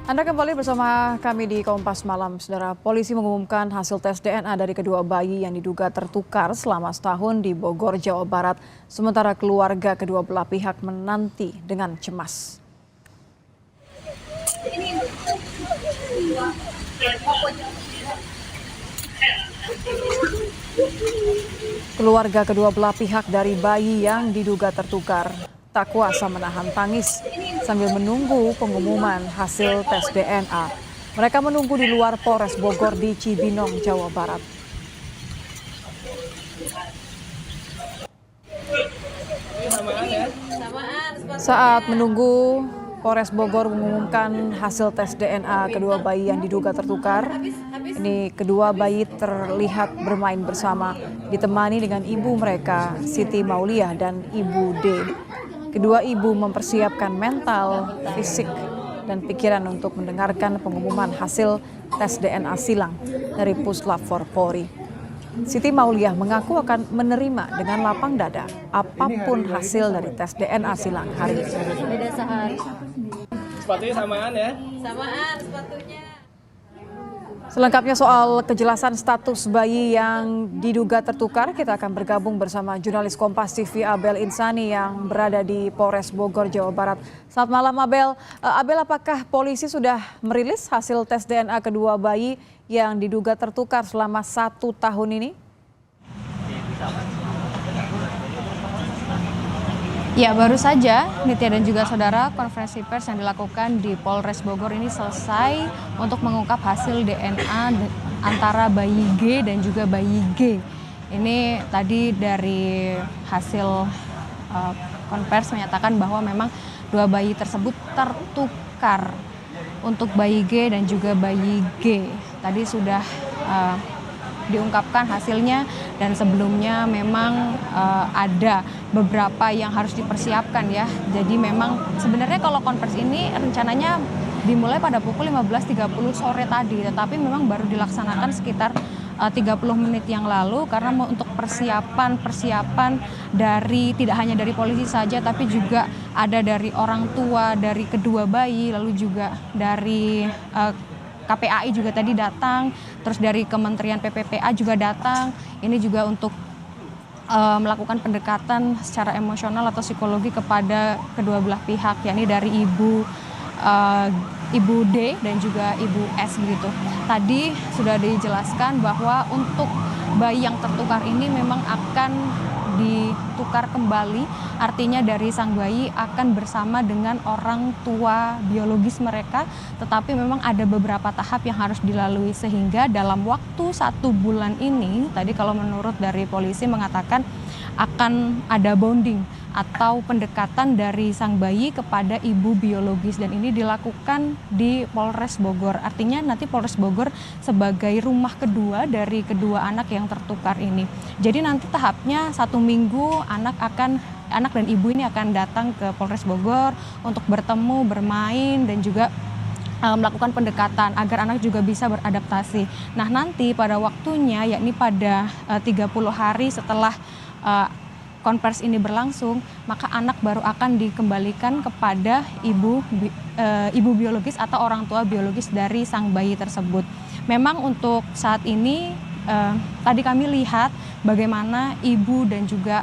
Anda kembali bersama kami di Kompas Malam, Saudara. Polisi mengumumkan hasil tes DNA dari kedua bayi yang diduga tertukar selama setahun di Bogor, Jawa Barat. Sementara keluarga kedua belah pihak menanti dengan cemas. Keluarga kedua belah pihak dari bayi yang diduga tertukar tak kuasa menahan tangis sambil menunggu pengumuman hasil tes DNA. Mereka menunggu di luar Polres Bogor di Cibinong, Jawa Barat. Saat menunggu Polres Bogor mengumumkan hasil tes DNA kedua bayi yang diduga tertukar, ini kedua bayi terlihat bermain bersama, ditemani dengan ibu mereka, Siti Mauliah dan Ibu D. Kedua ibu mempersiapkan mental, fisik, dan pikiran untuk mendengarkan pengumuman hasil tes DNA silang dari Puslap 4 Polri. Siti Mauliah mengaku akan menerima dengan lapang dada apapun hasil dari tes DNA silang hari ini. Beda sehari. Sepatunya samaan ya? Samaan sepatunya. Selengkapnya soal kejelasan status bayi yang diduga tertukar, kita akan bergabung bersama jurnalis Kompas TV Abel Insani yang berada di Polres Bogor, Jawa Barat. Selamat malam Abel. Abel, apakah polisi sudah merilis hasil tes DNA kedua bayi yang diduga tertukar selama 1 tahun ini? Ya, baru saja Nitya dan juga saudara, konferensi pers yang dilakukan di Polres Bogor ini selesai untuk mengungkap hasil DNA antara bayi G dan juga bayi G. Ini tadi dari hasil konvers menyatakan bahwa memang dua bayi tersebut tertukar untuk bayi G dan juga bayi G. Tadi sudah diungkapkan hasilnya dan sebelumnya memang ada beberapa yang harus dipersiapkan ya. Jadi memang sebenarnya kalau konversi ini rencananya dimulai pada pukul 15.30 sore tadi, tetapi memang baru dilaksanakan sekitar 30 menit yang lalu karena untuk persiapan dari tidak hanya dari polisi saja tapi juga ada dari orang tua dari kedua bayi, lalu juga dari KPAI juga tadi datang, terus dari Kementerian PPPA juga datang. Ini juga untuk melakukan pendekatan secara emosional atau psikologi kepada kedua belah pihak, yakni dari Ibu D dan juga Ibu S begitu. Tadi sudah dijelaskan bahwa untuk bayi yang tertukar ini memang akan ditukar kembali, artinya dari sang bayi akan bersama dengan orang tua biologis mereka, tetapi memang ada beberapa tahap yang harus dilalui sehingga dalam waktu 1 bulan ini, tadi kalau menurut dari polisi mengatakan akan ada bonding atau pendekatan dari sang bayi kepada ibu biologis dan ini dilakukan di Polres Bogor. Artinya nanti Polres Bogor sebagai rumah kedua dari kedua anak yang tertukar ini. Jadi nanti tahapnya 1 minggu anak dan ibu ini akan datang ke Polres Bogor untuk bertemu, bermain dan juga melakukan pendekatan agar anak juga bisa beradaptasi. Nah nanti pada waktunya yakni pada 30 hari setelah konversi ini berlangsung, maka anak baru akan dikembalikan kepada ibu biologis atau orang tua biologis dari sang bayi tersebut. Memang untuk saat ini tadi kami lihat bagaimana ibu dan juga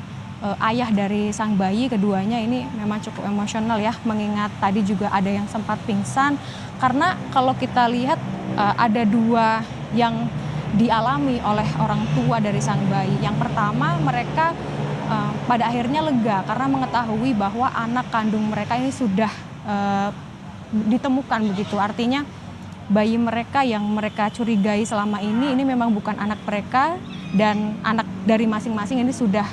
ayah dari sang bayi keduanya ini memang cukup emosional ya, mengingat tadi juga ada yang sempat pingsan karena kalau kita lihat ada 2 yang dialami oleh orang tua dari sang bayi. Yang pertama, mereka pada akhirnya lega karena mengetahui bahwa anak kandung mereka ini sudah ditemukan begitu. Artinya bayi mereka yang mereka curigai selama ini memang bukan anak mereka dan anak dari masing-masing ini sudah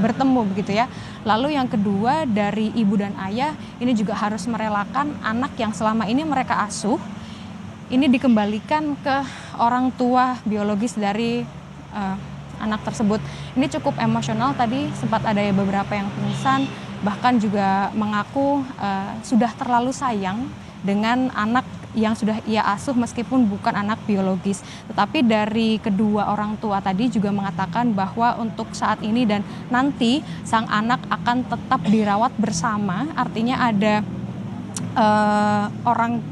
bertemu begitu ya. Lalu yang kedua, dari ibu dan ayah ini juga harus merelakan anak yang selama ini mereka asuh ini dikembalikan ke orang tua biologis dari anak tersebut. Ini cukup emosional, tadi sempat ada beberapa yang pingsan, bahkan juga mengaku sudah terlalu sayang dengan anak yang sudah ia asuh meskipun bukan anak biologis. Tetapi dari kedua orang tua tadi juga mengatakan bahwa untuk saat ini dan nanti sang anak akan tetap dirawat bersama, artinya ada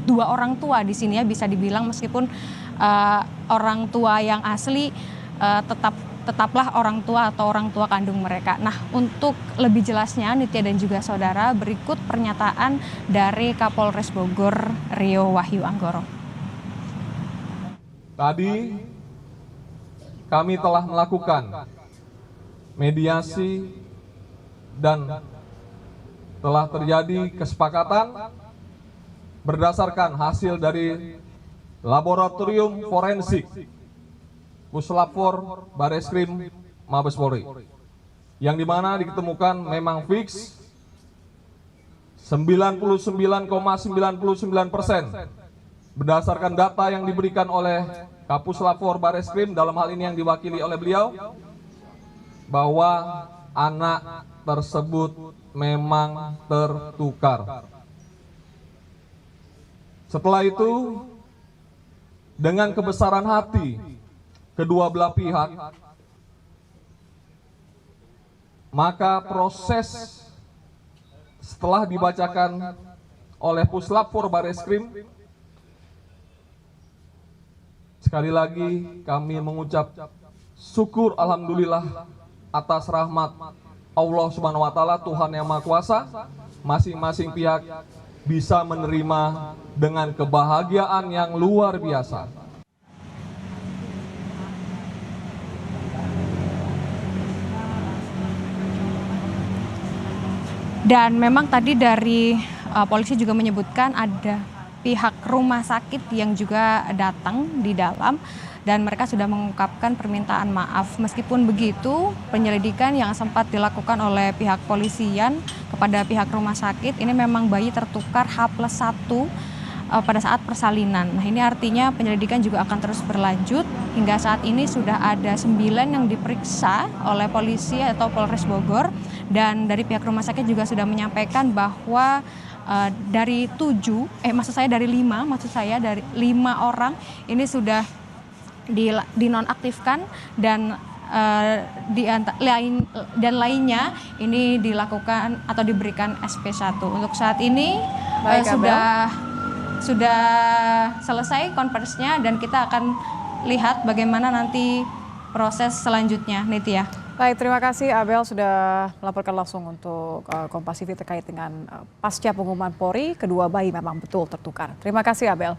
dua orang tua di sini ya, bisa dibilang meskipun orang tua yang asli tetaplah orang tua atau orang tua kandung mereka. Nah, untuk lebih jelasnya Nitya dan juga saudara, berikut pernyataan dari Kapolres Bogor Rio Wahyu Anggoro. Tadi kami telah melakukan mediasi dan telah terjadi kesepakatan berdasarkan hasil dari laboratorium forensik Puslap 4 Bareskrim Mabes Polri, yang dimana ditemukan memang fix 99,99% berdasarkan data yang diberikan oleh Kapuslap 4 Bareskrim, dalam hal ini yang diwakili oleh beliau, bahwa anak tersebut memang tertukar. Setelah itu, dengan kebesaran hati kedua belah pihak, maka proses setelah dibacakan oleh Puslap 4 Bareskrim, sekali lagi kami mengucap syukur alhamdulillah atas rahmat Allah Subhanahu wa taala, Tuhan yang Maha Kuasa. Masing-masing pihak bisa menerima dengan kebahagiaan yang luar biasa. Dan memang tadi dari polisi juga menyebutkan ada pihak rumah sakit yang juga datang di dalam dan mereka sudah mengungkapkan permintaan maaf. Meskipun begitu, penyelidikan yang sempat dilakukan oleh pihak polisian kepada pihak rumah sakit, ini memang bayi tertukar H+1 pada saat persalinan. Nah, ini artinya penyelidikan juga akan terus berlanjut. Hingga saat ini sudah ada 9 yang diperiksa oleh polisi atau Polres Bogor, dan dari pihak rumah sakit juga sudah menyampaikan bahwa dari 5 orang ini sudah dinonaktifkan dan lainnya ini dilakukan atau diberikan SP1. Untuk saat ini sudah selesai konversinya dan kita akan lihat bagaimana nanti proses selanjutnya, Nitya. Baik, terima kasih Abel sudah melaporkan langsung untuk Kompas TV terkait dengan pasca pengumuman Polri, kedua bayi memang betul tertukar. Terima kasih Abel.